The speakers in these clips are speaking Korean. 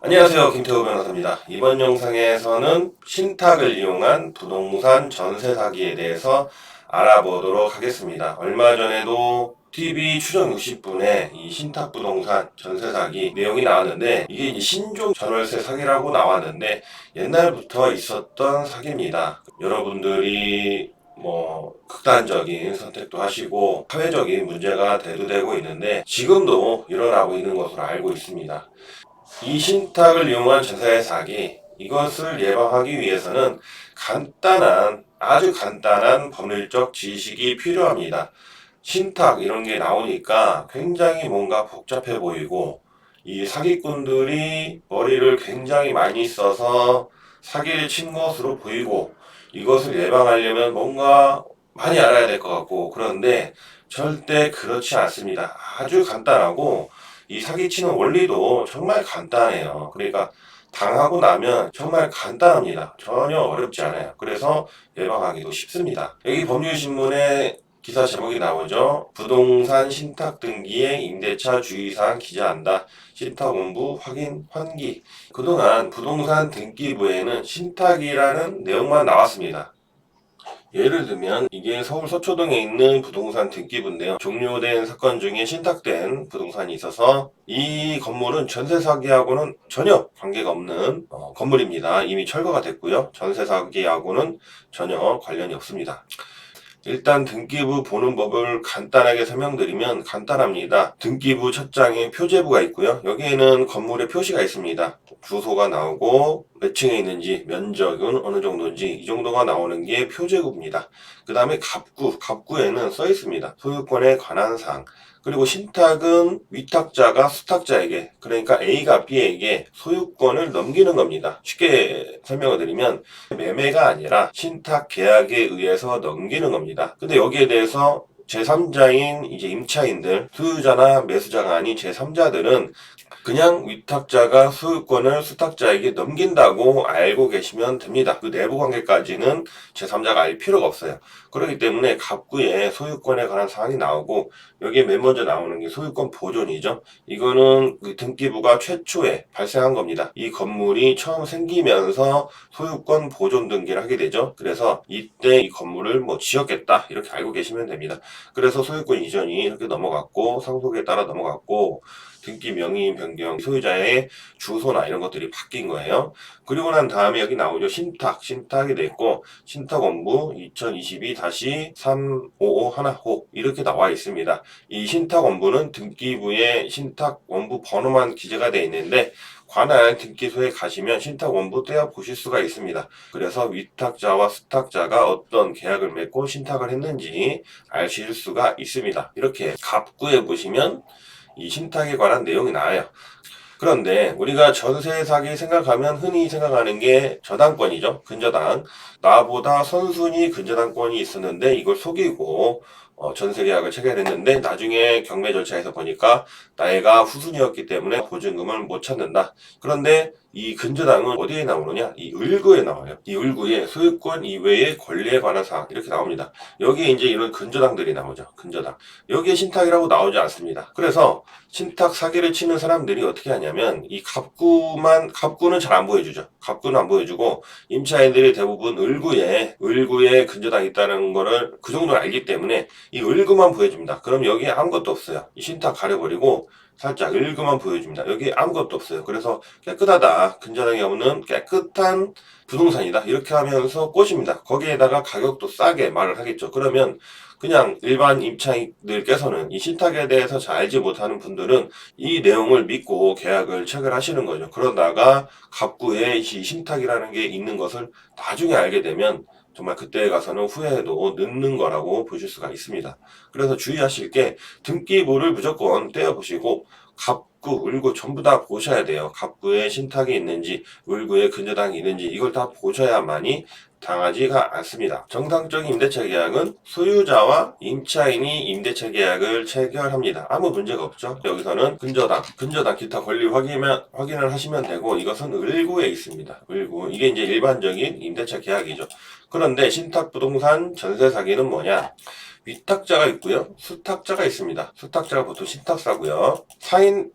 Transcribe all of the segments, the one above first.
안녕하세요. 김태우 변호사입니다. 이번 영상에서는 신탁을 이용한 부동산 전세 사기에 대해서 알아보도록 하겠습니다. 얼마 전에도 TV 추정 60분에 이 신탁 부동산 전세 사기 내용이 나왔는데, 이게 이제 신종 전월세 사기라고 나왔는데 옛날부터 있었던 사기입니다. 여러분들이 극단적인 선택도 하시고 사회적인 문제가 대두되고 있는데 지금도 일어나고 있는 것으로 알고 있습니다. 이 신탁을 이용한 전세 사기, 이것을 예방하기 위해서는 아주 간단한 법률적 지식이 필요합니다. 신탁 이런 게 나오니까 굉장히 뭔가 복잡해 보이고, 이 사기꾼들이 머리를 굉장히 많이 써서 사기를 친 것으로 보이고, 이것을 예방하려면 뭔가 많이 알아야 될 것 같고, 그런데 절대 그렇지 않습니다. 아주 간단하고, 이 사기치는 원리도 정말 간단해요. 그러니까 당하고 나면 정말 간단합니다. 전혀 어렵지 않아요. 그래서 예방하기도 쉽습니다. 여기 법률신문에 기사 제목이 나오죠. 부동산 신탁 등기에 임대차 주의사항 기재한다. 신탁원부 확인 환기. 그동안 부동산 등기부에는 신탁이라는 내용만 나왔습니다. 예를 들면 이게 서울 서초동에 있는 부동산 등기부인데요. 종료된 사건 중에 신탁된 부동산이 있어서 이 건물은 전세 사기하고는 전혀 관계가 없는 건물입니다. 이미 철거가 됐고요. 전세 사기하고는 전혀 관련이 없습니다. 일단 등기부 보는 법을 간단하게 설명드리면 간단합니다. 등기부 첫 장에 표제부가 있고요. 여기에는 건물의 표시가 있습니다. 주소가 나오고 몇 층에 있는지, 면적은 어느 정도인지 이 정도가 나오는 게 표제부입니다. 그 다음에 갑구에는 써 있습니다. 소유권에 관한 사항. 그리고 신탁은 위탁자가 수탁자에게, 그러니까 A가 B에게 소유권을 넘기는 겁니다. 쉽게 설명을 드리면 매매가 아니라 신탁 계약에 의해서 넘기는 겁니다. 근데 여기에 대해서 제3자인 이제 임차인들, 소유자나 매수자가 아닌 제3자들은 그냥 위탁자가 소유권을 수탁자에게 넘긴다고 알고 계시면 됩니다. 그 내부 관계까지는 제3자가 알 필요가 없어요. 그렇기 때문에 갑구에 소유권에 관한 사항이 나오고, 여기에 맨 먼저 나오는 게 소유권 보존이죠. 이거는 그 등기부가 최초에 발생한 겁니다. 이 건물이 처음 생기면서 소유권 보존 등기를 하게 되죠. 그래서 이때 이 건물을 지었겠다 이렇게 알고 계시면 됩니다. 그래서 소유권 이전이 이렇게 넘어갔고, 상속에 따라 넘어갔고, 등기 명의 변경, 소유자의 주소나 이런 것들이 바뀐 거예요. 그리고 난 다음에 여기 나오죠. 신탁이 됐고, 신탁원부 2022-3551호 이렇게 나와 있습니다. 이 신탁원부는 등기부에 신탁원부 번호만 기재가 되어 있는데, 관할 등기소에 가시면 신탁원부 떼어 보실 수가 있습니다. 그래서 위탁자와 수탁자가 어떤 계약을 맺고 신탁을 했는지 아실 수가 있습니다. 이렇게 갑구에 보시면 이 신탁에 관한 내용이 나와요. 그런데 우리가 전세 사기 생각하면 흔히 생각하는 게 저당권이죠. 근저당. 나보다 선순위 근저당권이 있었는데 이걸 속이고 전세 계약을 체결했는데 나중에 경매 절차에서 보니까 나이가 후순위였기 때문에 보증금을 못 찾는다. 그런데 이 근저당은 어디에 나오느냐? 이 을구에 나와요. 이 을구에 소유권 이외의 권리에 관한 사항 이렇게 나옵니다. 여기에 이제 이런 근저당들이 나오죠. 근저당. 여기에 신탁이라고 나오지 않습니다. 그래서 신탁 사기를 치는 사람들이 어떻게 하냐면 이 갑구는 잘 안 보여주죠. 갑구는 안 보여주고 임차인들이 대부분 을구에 근저당이 있다는 거를 그 정도는 알기 때문에 이 을구만 보여줍니다. 그럼 여기에 아무것도 없어요. 이 신탁 가려버리고 살짝 을구만 보여줍니다. 여기 아무것도 없어요. 그래서 깨끗하다, 근저당이 없는 깨끗한 부동산이다 이렇게 하면서 꼬십니다. 거기에다가 가격도 싸게 말을 하겠죠. 그러면 그냥 일반 임차인들께서는 이 신탁에 대해서 잘 알지 못하는 분들은 이 내용을 믿고 계약을 체결하시는 거죠. 그러다가 갑구에 이 신탁이라는 게 있는 것을 나중에 알게 되면 정말 그때 가서는 후회도 늦는 거라고 보실 수가 있습니다. 그래서 주의하실 게 등기부를 무조건 떼어보시고 갑구, 을구 전부 다 보셔야 돼요. 갑구에 신탁이 있는지, 을구에 근저당이 있는지 이걸 다 보셔야만이 당하지가 않습니다. 정상적인 임대차 계약은 소유자와 임차인이 임대차 계약을 체결합니다. 아무 문제가 없죠. 여기서는 근저당 기타 권리 확인을 하시면 되고, 이것은 을구에 있습니다. 을구. 이게 이제 일반적인 임대차 계약이죠. 그런데 신탁 부동산 전세 사기는 뭐냐? 위탁자가 있고요. 수탁자가 있습니다. 수탁자가 보통 신탁사고요.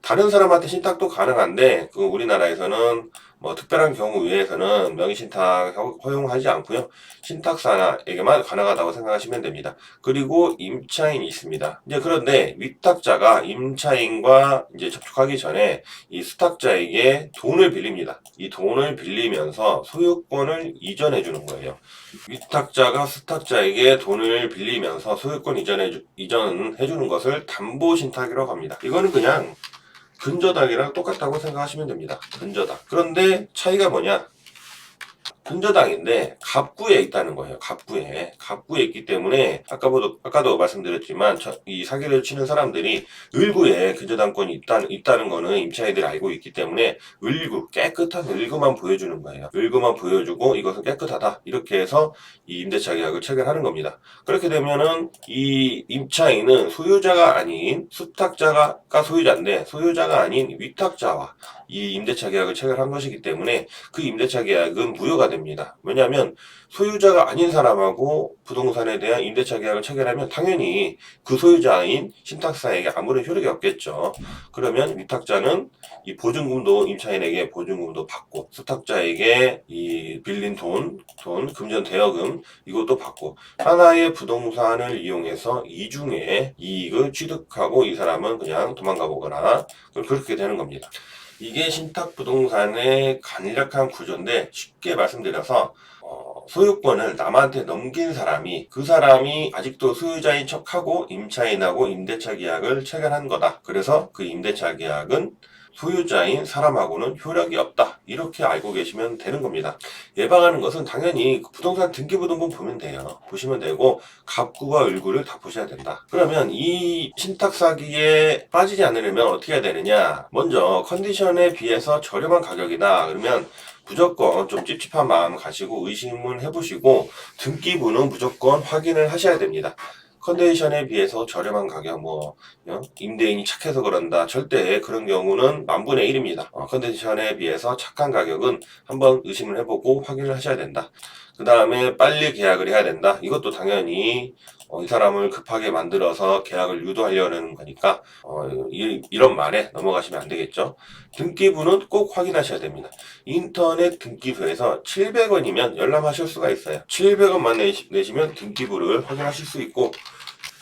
다른 사람한테 신탁도 가능한데 그 우리나라에서는 뭐 특별한 경우 외에서는 명의신탁 허용하지 않고요. 신탁사에게만 가능하다고 생각하시면 됩니다. 그리고 임차인이 있습니다. 이제 그런데 위탁자가 임차인과 이제 접촉하기 전에 이 수탁자에게 돈을 빌립니다. 이 돈을 빌리면서 소유권을 이전해 주는 거예요. 위탁자가 수탁자에게 돈을 빌리면서 소유권 이전해 주는 것을 담보신탁이라고 합니다. 이거는 그냥 근저당이랑 똑같다고 생각하시면 됩니다. 근저당. 그런데 차이가 뭐냐? 근저당인데 갑구에 있다는 거예요. 갑구에 있기 때문에 아까도 말씀드렸지만 이 사기를 치는 사람들이 을구에 근저당권이 있다는 거는 임차인들이 알고 있기 때문에 깨끗한 을구만 보여주는 거예요. 을구만 보여주고 이것은 깨끗하다 이렇게 해서 이 임대차 계약을 체결하는 겁니다. 그렇게 되면은 이 임차인은 소유자가 아닌 수탁자가 소유자인데 소유자가 아닌 위탁자와 이 임대차 계약을 체결한 것이기 때문에 그 임대차 계약은 무효가 됩니다. 왜냐하면 소유자가 아닌 사람하고 부동산에 대한 임대차 계약을 체결하면 당연히 그 소유자인 신탁사에게 아무런 효력이 없겠죠. 그러면 위탁자는 이 보증금도 임차인에게 보증금도 받고 수탁자에게 이 빌린 금전 대여금 이것도 받고 하나의 부동산을 이용해서 이중에 이익을 취득하고 이 사람은 그냥 도망가 보거나 그렇게 되는 겁니다. 이게 신탁부동산의 간략한 구조인데 쉽게 말씀드려서 소유권을 남한테 넘긴 사람이 그 사람이 아직도 소유자인 척하고 임차인하고 임대차 계약을 체결한 거다. 그래서 그 임대차 계약은 소유자인 사람하고는 효력이 없다. 이렇게 알고 계시면 되는 겁니다. 예방하는 것은 당연히 부동산 등기부등본 보면 돼요. 보시면 되고 갑구와 을구를 다 보셔야 된다. 그러면 이 신탁 사기에 빠지지 않으려면 어떻게 해야 되느냐? 먼저 컨디션에 비해서 저렴한 가격이다. 그러면 무조건 좀 찝찝한 마음 가지고 의심을 해보시고 등기부는 무조건 확인을 하셔야 됩니다. 컨디션에 비해서 저렴한 가격, 임대인이 착해서 그런다. 절대 그런 경우는 만분의 1입니다. 컨디션에 비해서 착한 가격은 한번 의심을 해보고 확인을 하셔야 된다. 그 다음에 빨리 계약을 해야 된다. 이것도 당연히 이 사람을 급하게 만들어서 계약을 유도하려는 거니까 이런 말에 넘어가시면 안 되겠죠. 등기부는 꼭 확인하셔야 됩니다. 인터넷 등기소에서 700원이면 열람하실 수가 있어요. 700원만 내시면 등기부를 확인하실 수 있고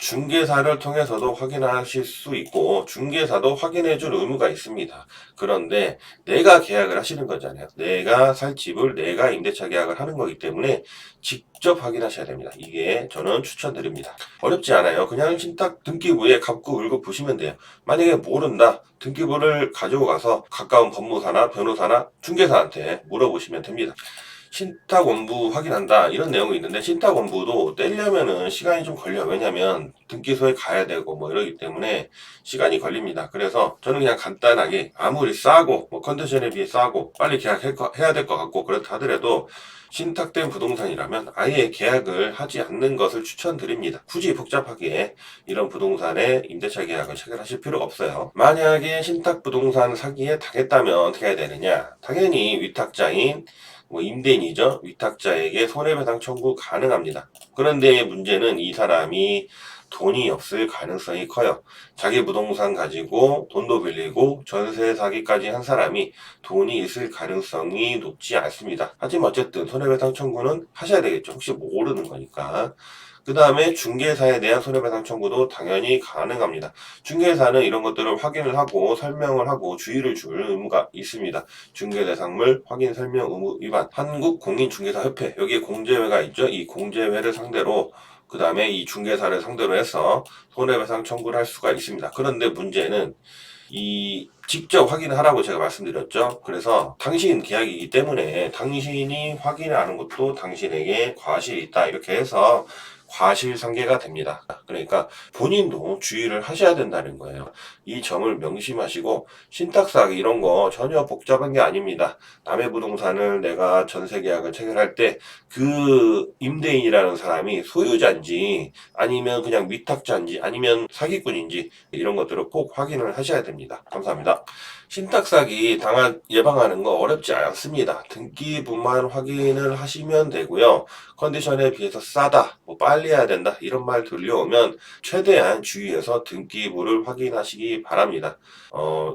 중개사를 통해서도 확인하실 수 있고 중개사도 확인해 줄 의무가 있습니다. 그런데 내가 계약을 하시는 거잖아요. 내가 살 집을 내가 임대차 계약을 하는 거기 때문에 직접 확인하셔야 됩니다. 이게 저는 추천드립니다. 어렵지 않아요. 그냥 신탁 등기부에 갑구 을구 보시면 돼요. 만약에 모른다. 등기부를 가지고 가서 가까운 법무사나 변호사나 중개사한테 물어보시면 됩니다. 신탁 원부 확인한다 이런 내용이 있는데 신탁 원부도 떼려면은 시간이 좀 걸려요. 왜냐면 등기소에 가야 되고 이러기 때문에 시간이 걸립니다. 그래서 저는 그냥 간단하게 아무리 싸고 컨디션에 비해 싸고 빨리 계약해야 될 것 같고 그렇다 하더라도 신탁된 부동산이라면 아예 계약을 하지 않는 것을 추천드립니다. 굳이 복잡하게 이런 부동산에 임대차 계약을 체결하실 필요가 없어요. 만약에 신탁 부동산 사기에 당했다면 어떻게 해야 되느냐? 당연히 위탁자인 임대인이죠. 위탁자에게 손해배상 청구 가능합니다. 그런데 문제는 이 사람이 돈이 없을 가능성이 커요. 자기 부동산 가지고 돈도 빌리고 전세 사기까지 한 사람이 돈이 있을 가능성이 높지 않습니다. 하지만 어쨌든 손해배상 청구는 하셔야 되겠죠. 혹시 모르는 거니까. 그 다음에 중개사에 대한 손해배상 청구도 당연히 가능합니다. 중개사는 이런 것들을 확인을 하고 설명을 하고 주의를 줄 의무가 있습니다. 중개대상물 확인 설명 의무 위반 한국공인중개사협회 여기에 공제회가 있죠. 이 공제회를 상대로 그 다음에 이 중개사를 상대로 해서 손해배상 청구를 할 수가 있습니다. 그런데 문제는 직접 확인을 하라고 제가 말씀드렸죠. 그래서 당신 계약이기 때문에 당신이 확인하는 것도 당신에게 과실이 있다 이렇게 해서 과실상계가 됩니다. 그러니까 본인도 주의를 하셔야 된다는 거예요. 이 점을 명심하시고 신탁사기 이런 거 전혀 복잡한 게 아닙니다. 남의 부동산을 내가 전세계약을 체결할 때 그 임대인이라는 사람이 소유자인지 아니면 그냥 위탁자인지 아니면 사기꾼인지 이런 것들을 꼭 확인을 하셔야 됩니다. 감사합니다. 신탁사기 예방하는 거 어렵지 않습니다. 등기부만 확인을 하시면 되고요. 컨디션에 비해서 싸다, 뭐 빨리 해야 된다 이런 말 들려오면 최대한 주의해서 등기부를 확인하시기 바랍니다.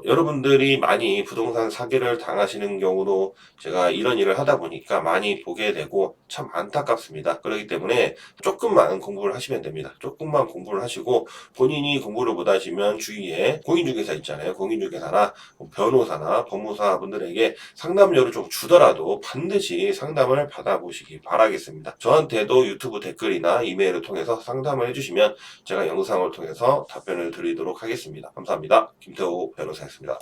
여러분들이 많이 부동산 사기를 당하시는 경우도 제가 이런 일을 하다 보니까 많이 보게 되고 참 안타깝습니다. 그렇기 때문에 조금만 공부를 하시면 됩니다. 조금만 공부를 하시고 본인이 공부를 못하시면 주위에 공인중개사 있잖아요. 공인중개사나 변호사나 법무사 분들에게 상담료를 좀 주더라도 반드시 상담을 받아보시기 바라겠습니다. 저한테도 유튜브 댓글이나 이메일을 통해서 상담을 해주시면 제가 영상을 통해서 답변을 드리도록 하겠습니다. 감사합니다. 김태호 변호사였습니다.